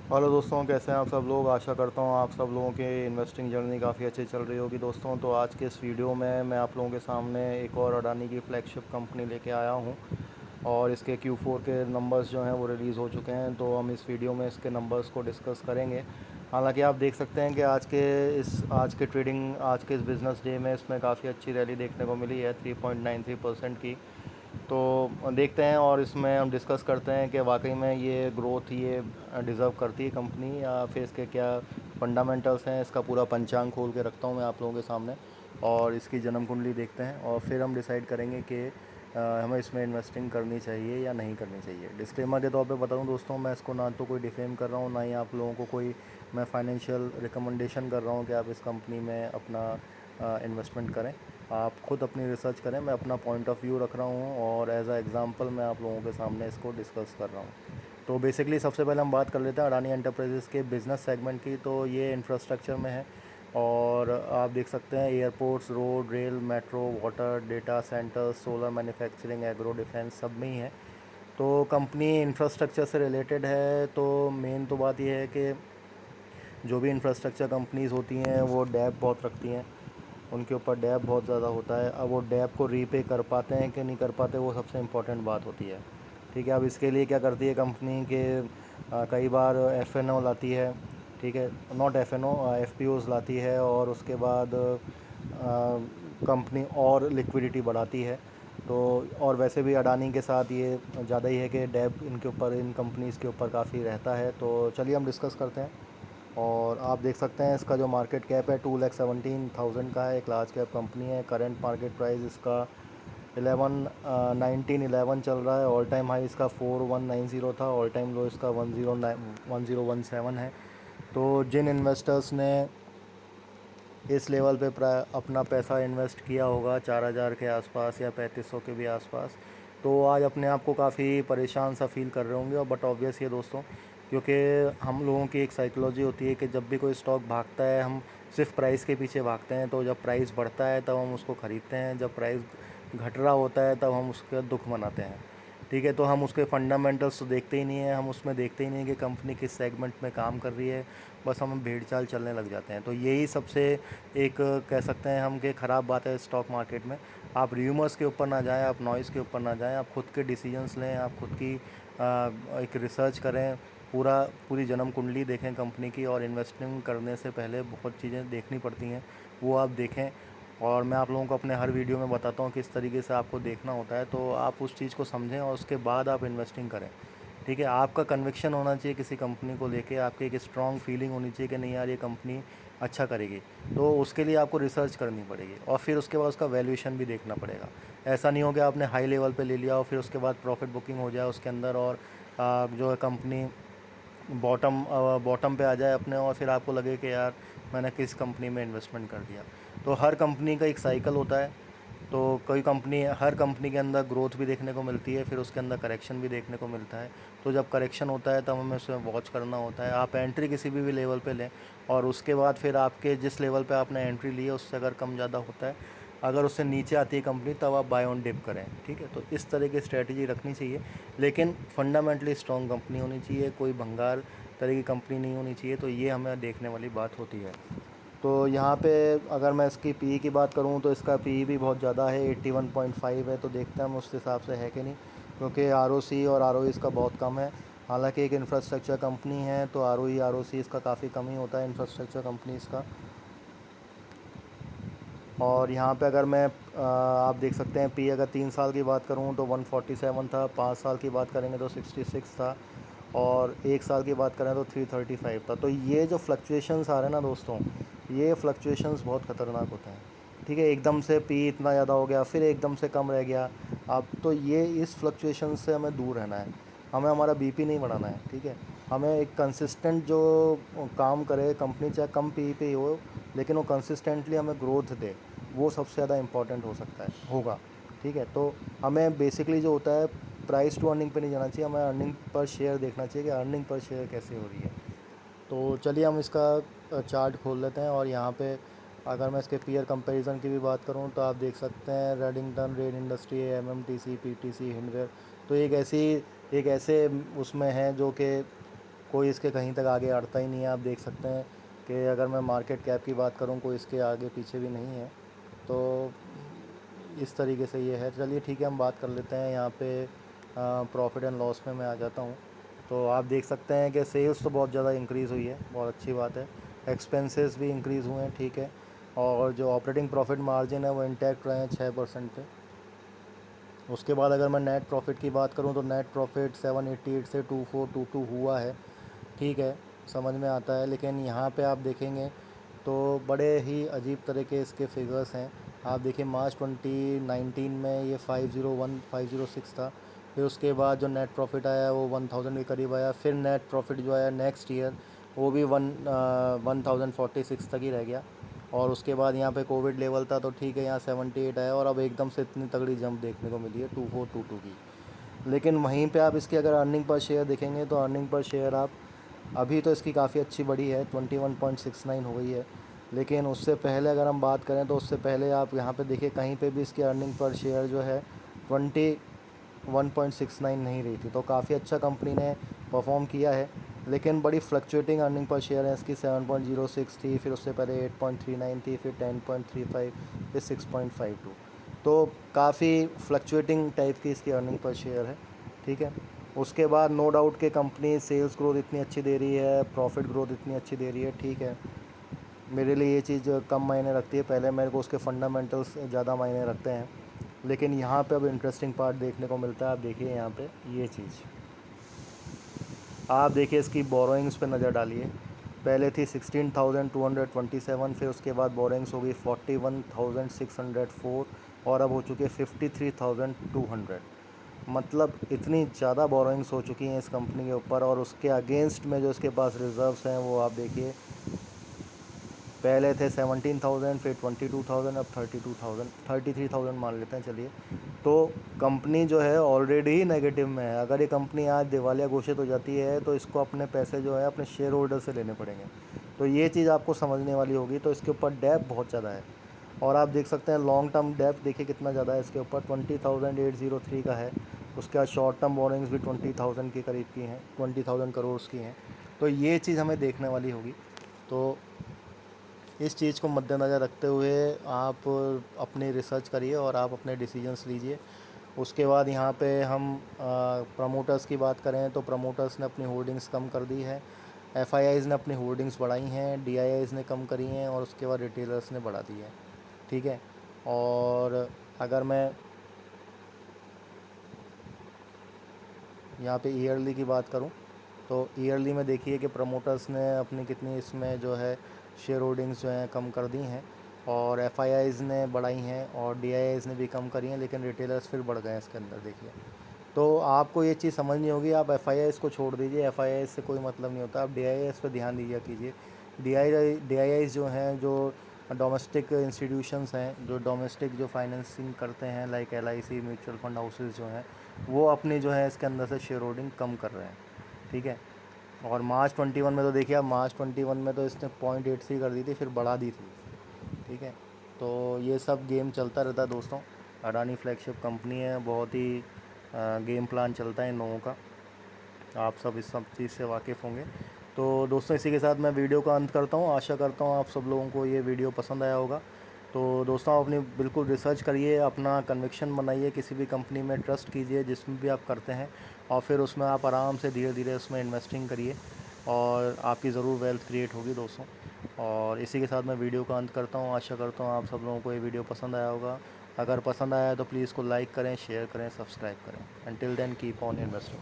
Hello दोस्तों, कैसे हैं आप सब लोग। आशा करता हूँ आप सब लोगों की इन्वेस्टिंग जर्नी काफ़ी अच्छी चल रही होगी दोस्तों। तो आज के इस वीडियो में मैं आप लोगों के सामने एक और अडानी की फ्लैगशिप कंपनी लेके आया हूँ और इसके Q4 के नंबर्स जो हैं वो रिलीज़ हो चुके हैं। तो हम इस वीडियो में इसके नंबर्स को डिस्कस करेंगे। हालांकि आप देख सकते हैं कि आज के ट्रेडिंग आज के इस बिज़नेस डे में इसमें काफ़ी अच्छी रैली देखने को मिली है 3.93% की। तो देखते हैं और इसमें हम डिस्कस करते हैं कि वाकई में ये ग्रोथ ये डिज़र्व करती है कंपनी, या फिर इसके क्या फंडामेंटल्स हैं। इसका पूरा पंचांग खोल के रखता हूँ मैं आप लोगों के सामने और इसकी जन्म कुंडली देखते हैं और फिर हम डिसाइड करेंगे कि हमें इसमें इन्वेस्टिंग करनी चाहिए या नहीं करनी चाहिए। डिस्क्लेमर के तौर पे बताऊँ दोस्तों, मैं इसको ना तो कोई डिफेम कर रहा हूँ, ना ही आप लोगों को कोई मैं फाइनेंशियल रिकमेंडेशन कर रहा हूँ कि आप इस कंपनी में अपना इन्वेस्टमेंट करें। आप खुद अपनी रिसर्च करें। मैं अपना पॉइंट ऑफ व्यू रख रहा हूँ और एज अ एग्ज़ाम्पल मैं आप लोगों के सामने इसको डिस्कस कर रहा हूँ। तो बेसिकली सबसे पहले हम बात कर लेते हैं अडानी एंटरप्राइजेज़ के बिज़नेस सेगमेंट की। तो ये इंफ्रास्ट्रक्चर में है और आप देख सकते हैं airports, road, rail, metro, water, data centres, solar manufacturing, agro, defence सब में ही है। तो कंपनी इंफ्रास्ट्रक्चर से रिलेटेड है। तो मेन तो बात यह है कि जो भी इंफ्रास्ट्रक्चर कंपनीज़ होती हैं वो डेब्ट बहुत रखती हैं, उनके ऊपर डेब्ट बहुत ज़्यादा होता है। अब वो डेब्ट को रीपे कर पाते हैं कि नहीं कर पाते, वो सबसे इम्पोर्टेंट बात होती है। ठीक है, अब इसके लिए क्या करती है कंपनी के कई बार एफ लाती है। ठीक है, नॉट एफ लाती है और उसके बाद कंपनी और लिक्विडिटी बढ़ाती है। तो और वैसे भी अडानी के साथ ये ज़्यादा ही है कि डेब्ट इनके ऊपर, इन कंपनीज़ के ऊपर काफ़ी रहता है। तो चलिए हम डिस्कस करते हैं। और आप देख सकते हैं इसका जो मार्केट कैप है 2,17,000 का है। एक लार्ज कैप कंपनी है। करंट मार्केट प्राइस इसका 1911 चल रहा है। ऑल टाइम हाई इसका 4190 था। ऑल टाइम लो इसका 1017 है। तो जिन इन्वेस्टर्स ने इस लेवल पे अपना पैसा इन्वेस्ट किया होगा 4,000 के आसपास या 3,500 के भी आसपास, तो आज अपने आप को काफ़ी परेशान सा फील कर रहे होंगे। और बट ऑब्वियस ये दोस्तों, क्योंकि हम लोगों की एक साइकोलॉजी होती है कि जब भी कोई स्टॉक भागता है हम सिर्फ प्राइस के पीछे भागते हैं। तो जब प्राइस बढ़ता है तब हम उसको ख़रीदते हैं, जब प्राइस घट रहा होता है तब हम उसका दुख मनाते हैं। ठीक है, तो हम उसके फंडामेंटल्स तो देखते ही नहीं है, हम उसमें देखते ही नहीं है कि कंपनी किस सेगमेंट में काम कर रही है। बस हम भेड़ चाल चलने लग जाते हैं। तो यही सबसे एक कह सकते हैं हम कि ख़राब बात है स्टॉक मार्केट में। आप र्यूमर्स के ऊपर ना जाएं, आप नॉइज़ के ऊपर ना जाएं, आप खुद के डिसीजंस लें, आप खुद की एक रिसर्च करें, पूरी जन्म कुंडली देखें कंपनी की। और इन्वेस्टिंग करने से पहले बहुत चीज़ें देखनी पड़ती हैं, वो आप देखें। और मैं आप लोगों को अपने हर वीडियो में बताता हूँ किस तरीके से आपको देखना होता है। तो आप उस चीज़ को समझें और उसके बाद आप इन्वेस्टिंग करें। ठीक है, आपका कन्विक्शन होना चाहिए किसी कंपनी को लेके, आपकी एक स्ट्रॉन्ग फीलिंग होनी चाहिए कि नहीं यार ये कंपनी अच्छा करेगी। तो उसके लिए आपको रिसर्च करनी पड़ेगी और फिर उसके बाद उसका वैल्यूएशन भी देखना पड़ेगा। ऐसा नहीं हो कि आपने हाई लेवल पे ले लिया और फिर उसके बाद प्रॉफिट बुकिंग हो जाए उसके अंदर और जो है कंपनी बॉटम पे आ जाए अपने, और फिर आपको लगे कि यार मैंने किस कंपनी में इन्वेस्टमेंट कर दिया। तो हर कंपनी का एक साइकिल होता है। तो हर कंपनी के अंदर ग्रोथ भी देखने को मिलती है, फिर उसके अंदर करेक्शन भी देखने को मिलता है। तो जब करेक्शन होता है तब हमें उसे वॉच करना होता है। आप एंट्री किसी भी लेवल पे लें और उसके बाद फिर आपके जिस लेवल पे आपने एंट्री ली है उससे अगर कम ज़्यादा होता है, अगर उससे नीचे आती है कंपनी, तब आप बाय ऑन डिप करें। ठीक है, तो इस तरह की स्ट्रेटजी रखनी चाहिए। लेकिन फंडामेंटली स्ट्रॉन्ग कंपनी होनी चाहिए, कोई भंगार तरह की कंपनी नहीं होनी चाहिए। तो ये हमें देखने वाली बात होती है। तो यहाँ पे अगर मैं इसकी पी की बात करूँ तो इसका पी भी बहुत ज़्यादा है, 81.5 है। तो देखते हैं हम उस हिसाब से है कि नहीं, क्योंकि और इसका बहुत कम है। हालांकि एक इंफ्रास्ट्रक्चर कंपनी है तो इसका काफ़ी कम ही होता है इंफ्रास्ट्रक्चर कंपनीज़ का। और यहाँ पे अगर मैं आप देख सकते हैं पी अगर 3 साल की बात करूँ तो 147 था, 5 साल की बात करेंगे तो 66 था, और 1 साल की बात करें तो 335 था। तो ये जो फ्लक्चुएशंस आ रहे हैं ना दोस्तों, ये फ्लक्चुएशंस बहुत ख़तरनाक होते हैं। ठीक है, एकदम से पी इतना ज़्यादा हो गया, फिर एकदम से कम रह गया। अब तो ये इस फ्लक्चुएशन से हमें दूर रहना है, हमें हमारा बीपी नहीं बढ़ाना है। ठीक है, हमें एक कंसिस्टेंट जो काम करे कंपनी, चाहे कम पी पे ही हो, लेकिन वो कंसिस्टेंटली हमें ग्रोथ दे, वो सबसे ज़्यादा इम्पॉर्टेंट हो सकता है होगा। ठीक है, तो हमें बेसिकली जो होता है प्राइस टू अर्निंग पे नहीं जाना चाहिए, हमें अर्निंग पर शेयर देखना चाहिए कि अर्निंग पर शेयर कैसे हो रही है। तो चलिए हम इसका चार्ट खोल लेते हैं। और यहाँ पे अगर मैं इसके पीयर कंपैरिजन की भी बात करूँ तो आप देख सकते हैं Redington, rain industry, MMTC, PTC, Hindware. तो एक ऐसे उसमें हैं जो कि कोई इसके कहीं तक आगे अड़ता ही नहीं है। आप देख सकते हैं कि अगर मैं मार्केट कैप की बात करूं, कोई इसके आगे पीछे भी नहीं है। तो इस तरीके से ये है। चलिए ठीक है, हम बात कर लेते हैं यहाँ पे प्रॉफिट एंड लॉस में मैं आ जाता हूँ। तो आप देख सकते हैं कि सेल्स तो बहुत ज़्यादा इंक्रीज़ हुई है, बहुत अच्छी बात है। एक्सपेंसेस भी इंक्रीज़ हुए हैं, ठीक है। और जो ऑपरेटिंग प्रॉफिट मार्जिन है वो इंटैक्ट रहे हैं 6% पे। उसके बाद अगर मैं नेट प्रॉफिट की बात करूं तो नेट प्रॉफिट 788 से 2422 हुआ है, ठीक है, समझ में आता है। लेकिन यहाँ पे आप देखेंगे तो बड़े ही अजीब तरह के इसके फिगर्स हैं। आप देखिए मार्च 2019 में ये 501 506 था। फिर उसके बाद जो नेट प्रॉफिट आया वो 1000 के करीब आया। फिर नेट प्रॉफिट जो आया नेक्स्ट ईयर वो भी 1046 तक ही रह गया। और उसके बाद यहाँ पे कोविड लेवल था तो ठीक है, यहाँ 78 आया और अब एकदम से इतनी तगड़ी जंप देखने को मिली है 2422 की। लेकिन वहीं पे आप इसकी अगर अर्निंग पर शेयर देखेंगे तो अर्निंग पर शेयर आप अभी तो इसकी काफ़ी अच्छी बढ़ी है, 21.69 हो गई है। लेकिन उससे पहले अगर हम बात करें तो उससे पहले आप यहाँ पे देखिए कहीं पे भी इसकी अर्निंग पर शेयर जो है 21.69 नहीं रही थी। तो काफ़ी अच्छा कंपनी ने परफॉर्म किया है। लेकिन बड़ी फ्लक्चुएटिंग अर्निंग पर शेयर है इसकी, 7.06 थी, फिर उससे पहले 8.39 थी, फिर 10.35, फिर 6.52। तो काफ़ी फ्लक्चुएटिंग टाइप की इसकी अर्निंग पर शेयर है, ठीक है। उसके बाद नो डाउट कि कंपनी सेल्स ग्रोथ इतनी अच्छी दे रही है, प्रॉफिट ग्रोथ इतनी अच्छी दे रही है, ठीक है। मेरे लिए ये चीज़ कम मायने रखती है, पहले मेरे को उसके फंडामेंटल्स ज़्यादा मायने रखते हैं। लेकिन यहाँ पे अब इंटरेस्टिंग पार्ट देखने को मिलता है। आप देखिए यहाँ पे ये चीज़, आप देखिए इसकी बोरोइंग्स पे नज़र डालिए। पहले थी 16,227, फिर उसके बाद बोरोइंग्स हो गई 41,604 और अब हो चुके 53,200। मतलब इतनी ज़्यादा बोरोइंग्स हो चुकी हैं इस कंपनी के ऊपर। और उसके अगेंस्ट में जो इसके पास रिज़र्व्स हैं वो आप देखिए, पहले थे 17,000, फिर 22,000, अब 32,000, 33,000 मान लेते हैं चलिए। तो कंपनी जो है ऑलरेडी ही नेगेटिव में है। अगर ये कंपनी आज दिवालिया घोषित हो जाती है तो इसको अपने पैसे जो है अपने शेयर होल्डर से लेने पड़ेंगे। तो ये चीज़ आपको समझने वाली होगी। तो इसके ऊपर डेप्थ बहुत ज़्यादा है। और आप देख सकते हैं लॉन्ग टर्म डेप्थ देखिए कितना ज़्यादा है इसके ऊपर, 20,803 का है। उसके बाद शॉर्ट टर्म बोरिंग्स भी 20,000 के करीब की हैं, 20,000 करोड़ की हैं। तो ये चीज़ हमें देखने वाली होगी। तो इस चीज़ को मद्देनज़र रखते हुए आप अपनी रिसर्च करिए और आप अपने डिसीजंस लीजिए। उसके बाद यहाँ पे हम प्रमोटर्स की बात करें तो प्रमोटर्स ने अपनी होल्डिंग्स कम कर दी है, एफआईआईज़ ने अपनी होल्डिंग्स बढ़ाई हैं, डीआईआईज़ ने कम करी हैं और उसके बाद रिटेलर्स ने बढ़ा दी है, ठीक है। और अगर मैं यहाँ पे ईयरली की बात करूँ तो ईयरली में देखिए कि प्रमोटर्स ने अपनी कितनी इसमें जो है शेयर होल्डिंग्स जो हैं कम कर दी हैं और एफआईआईज़ ने बढ़ाई हैं और डीआईआईज़ ने भी कम करी हैं। लेकिन रिटेलर्स फिर बढ़ गए हैं इसके अंदर देखिए। तो आपको ये चीज़ समझनी होगी। आप एफआईआईज़ को छोड़ दीजिए, एफआईआईज़ से कोई मतलब नहीं होता। आप डीआईआईज़ पे ध्यान दीजिए कीजिए। डीआईआईज़ जो हैं, जो डोमेस्टिक इंस्टीट्यूशंस हैं, जो डोमेस्टिक जो फाइनेंसिंग करते हैं like LIC, mutual fund houses जो हैं, वो अपनी जो है इसके अंदर से शेयर होल्डिंग कम कर रहे हैं, ठीक है। और मार्च 21 में तो देखिए, आप मार्च 21 में तो इसने 0.83 कर दी थी, फिर बढ़ा दी थी, ठीक है। तो ये सब गेम चलता रहता है दोस्तों। अडानी फ्लैगशिप कंपनी है, बहुत ही गेम प्लान चलता है इन लोगों का। आप सब इस सब चीज़ से वाकिफ़ होंगे। तो दोस्तों इसी के साथ मैं वीडियो का अंत करता हूँ। आशा करता हूँ आप सब लोगों को ये वीडियो पसंद आया होगा। तो दोस्तों आप अपनी बिल्कुल रिसर्च करिए, अपना कन्विक्शन बनाइए, किसी भी कंपनी में ट्रस्ट कीजिए जिसमें भी आप करते हैं, और फिर उसमें आप आराम से धीरे धीरे उसमें इन्वेस्टिंग करिए और आपकी ज़रूर वेल्थ क्रिएट होगी दोस्तों। और इसी के साथ मैं वीडियो का अंत करता हूँ। आशा करता हूँ आप सब लोगों को ये वीडियो पसंद आया होगा। अगर पसंद आया तो प्लीज़ को लाइक करें, शेयर करें, सब्सक्राइब करें। Until then, keep on investing.